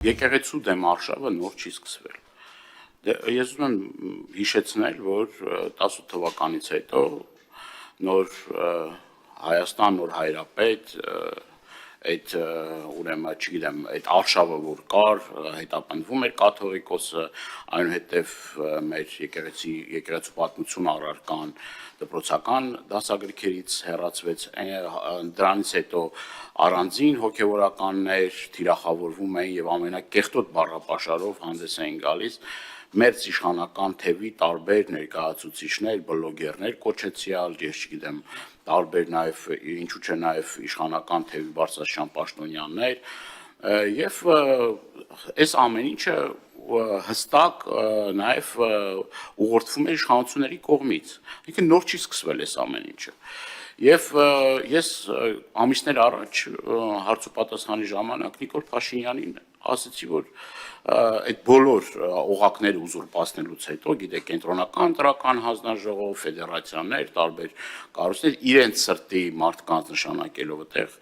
Եկեղեցու դեմ արշավը նոր չի սկսվել։ Ես ուզում եմ հիշեցնել, որ 18 թվականից հետո նոր Հայաստան, նոր հայրապետ, այդ ուրեմն, չգիտեմ, այդ արշավը որ կար, հետապնդվում էր կաթողիկոսը, այնուհետև մեր եկեղեցու պատմություն առարկան դպրոցական դասագրքերից հեռացվեց, դրանից հետո առանձին հոգևորականներ թիրախավորվում էին եւ ամենակեղտոտ բառապաշարով հանդես էին գալիս մերձ իշխանական թևի տարբեր ներկայացուցիչներ, բլոգերներ կոչեցյալ, ես չգիտեմ, տարբեր նաև ինչու՞ չէ նաև իշխանական թևի բարձրաստիճան պաշտոնյաներ եւ այս ամեն ինչը հստակ նաև ուղղորդվում է իշխանությունների կողմից։ Ինքը նոր չի սկսվել այս ամեն ինչը։ Եվ ես ամիսներ առաջ հարցուպատասխանի ժամանակ Նիկոլ Փաշինյանին ասացի, որ այդ բոլոր օղակները ուզուրպացնելուց հետո, գիտեք, կենտրոնական ընտրական հանձնաժողով, ֆեդերացիաներ, տարբեր կառույցներ իրենց սրտի մարդկանց նշանակելով այդտեղ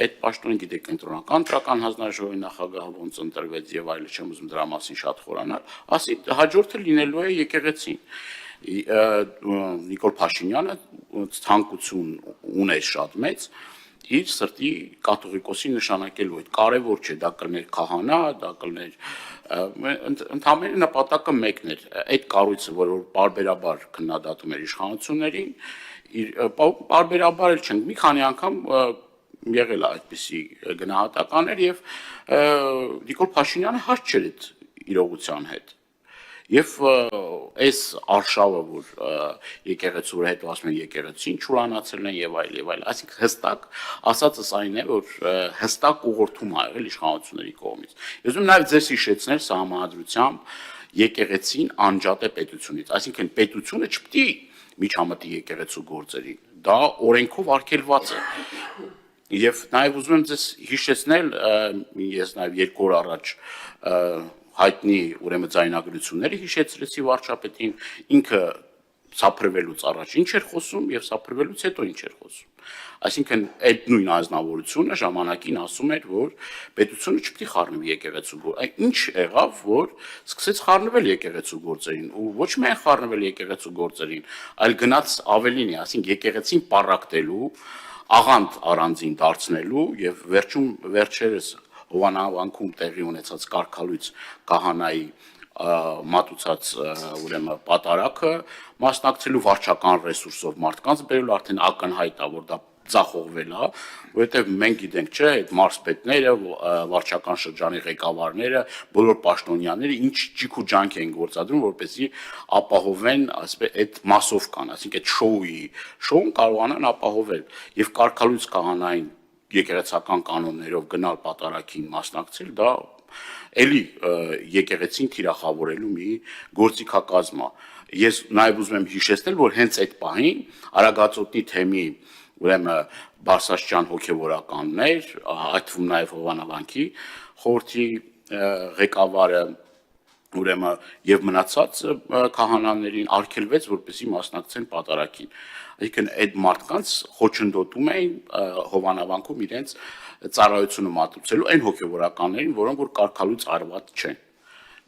այդ պաշտոնը, գիտեք, կենտրոնական ընտրական հանձնաժողովի նախագահ ոնց ընտրվեց եւ այլն, չեմ ուզում դրա մասին շատ խորանալ, ասի հաջորդը լինելու է եկեղեցին։ Նիկոլ Փաշինյանը ցանկություն ուներ շատ մեծ իր սրտի կաթողիկոսի նշանակելու այդ կարևոր չէ, դա կլներ քահանա, դա կլներ ընդհանրապես նպատակը մեկն էր, այդ կառույցը, որ պարբերաբար քննադատում էր իշխանություններին, պարբերաբար էլ չենք, մի քանի անգամ եղել է այդպիսի գնահատականներ եւ Նիկոլ Փաշինյանը հաշտ չէր այդ իրողության հետ։ Եվ այս արշավը, որ եկեղեցու հետ ասում են եկեղեցին չուրանացել են եւ այլ, այսինքն հստակ ասածս այն է, որ հստակ ուղղորդում ա եղել իշխանությունների կողմից։ Ես ուզում նաեւ ձեզ հիշեցնել սահմանադրությամբ եկեղեցին անջատ է պետությունից, այսինքն պետությունը չպետք է միջամտի եկեղեցու գործերին, դա օրենքով արգելված է։ Եվ նաեւ ուզում եմ ձեզ հիշեցնել, ես նաեւ 2 օր առաջ հայտնի ուրեմն ձայնագրությունները հիշեցրեցի վարչապետին, ինքը սափրվելուց առաջ ինչ էր խոսում եւ սափրվելուց հետո ինչ էր խոսում։ Այսինքն այդ նույն անձնավորությունը ժամանակին ասում էր, որ պետությունը չպետք է խառնվի եկեղեցու գործերին։ Ինչ եղավ, որ սկսեց խառնվել եկեղեցու գործերին ու ոչ միայն խառնվել եկեղեցու գործերին, այլ գնաց ավելին է, այսինքն եկեղեցին պառակտելու, աղանդ առանձին դարձնելու եւ վերջերս Հովանանավանքում տեղի ունեցած կարգալույց կահանայի մատուցած ուրեմն պատարակը մասնակցելու վարչական ռեսուրսով մարդկանց բերելու արդեն ակնհայտ է, որ դա ձախողվել է, որովհետև մենք գիտենք, չէ, այդ մարզպետները, վարչական շրջանի ղեկավարները, բոլոր պաշտոնյաները ինչ ճիք ու ջանք են գործադրում, որպեսզի ապահովեն, ասես, այդ մասովկան, այսինքն այդ շոուն կարողանան ապահովել եւ կարգալույց կահանային եկեղեցական կանոններով գնալ պատարակին մասնակցել, դա էլի եկեղեցին թիրախավորելու մի գործիքակազմ է։ Ես նաև ուզում եմ հիշեցնել, որ հենց այդ պահին Արագածոտնի թեմի ուրեմն բարձրաստիճան հոգևորականներ, այդ թվում նաև Հովանանավանքի խորհրդի ղեկավարը ուրեմն եւ մնացած քահանաներին արգելվեց, որպեսզի մասնակցեն պատարակին։ Այսինքն այդ մարդկանց խոչընդոտում էին Հովանանավանքում իրենց ծառայությունը մատուցելու այն հոգևորականներին, որոնք որ կարգալույց արված չեն։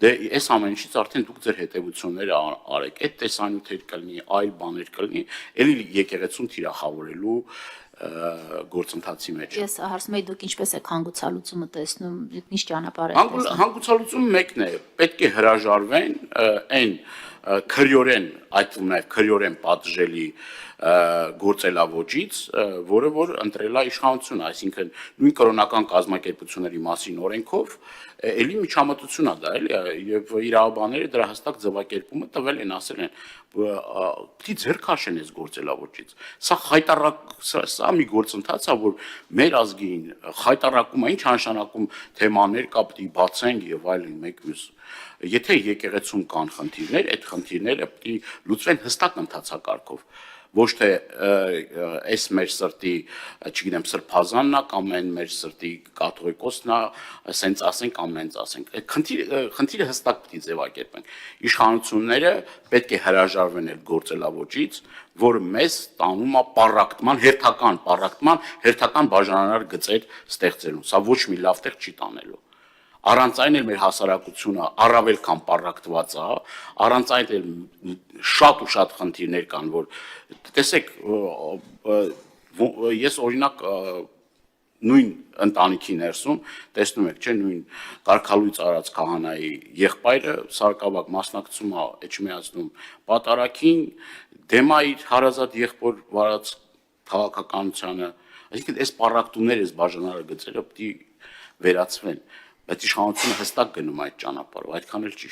Դե այս ամեն ինչից արդեն դուք ձեր հետևությունները արեք, այդ տեսանյութեր կլինի, այլ բաներ կլինի, էլի եկեղեցուն թիրախավորելու գործընթացի մեջ։ Ես հարցում եմ, դուք ինչպես եք հանգուցալուծումը տեսնում, ինչ ճանապարհ եք տեսնում։ Հանգուցալուծումը մեկն է, պետք է հրաժարվեն այն քրյորեն, այդ թվում նաև քրյորեն պատժելի գործելավոճից, որը որ ընտրել է իշխանությունը, այսինքն նույն կրոնական կազմակերպությունների մասին օրենքով էլի միջամտություն է դա, էլի, եւ իրավաբանները դրա հստակ ձևակերպումը տվել են, ասել են, պիտի ձեռք քաշեն այս գործելավոճից։ Սա խայտարակ, սա մի գործընթաց է, որ մեր ազգին խայտարակում է, ինչ նշանակում թեմաներ կա, պիտի բացենք եւ այլն մեկ մյուս։ Եթե եկեղեցում կան խնդիրներ, այդ խնդիրները պիտի լուծվեն հստակ ընթացակարգով։ Ոչ թե այս մեր սրտի, չգիտեմ, սրբազանն է կամ այն մեր սրտի կաթողիկոսն է, ասենց ասենք կամ նենց ասենք։ Խնդիրը հստակ պիտի ձևակերպենք։ Իշխանությունները պետք է հրաժարվեն այդ գործելավոճից, որը մեզ տանում է պառակտման, հերթական բաժանանար գծեր ստեղծելու։ Սա ոչ մի լավ տեղ չի տանելու։ Առանց այն էլ մեր հասարակությունը առավել քան պառակտված է, առանց այն էլ շատ ու շատ խնդիրներ կան, որ տեսեք, ես օրինակ նույն ընտանիքի ներսում տեսնում եք, չէ, նույն կարգալույծ արած քահանայի եղբայրը Սարգսակ մասնակցում է Էջմիածնում պատարագին, դեմա իր հարազատ եղբոր վարած քաղաքականությանը, այսինքն այս պառակտումները, այս բաժանարար գծերը պետք է վերացվեն, բայց իշխանությունը հստակ գնում այդ ճանապարհով, այդքան էլ ճիշտ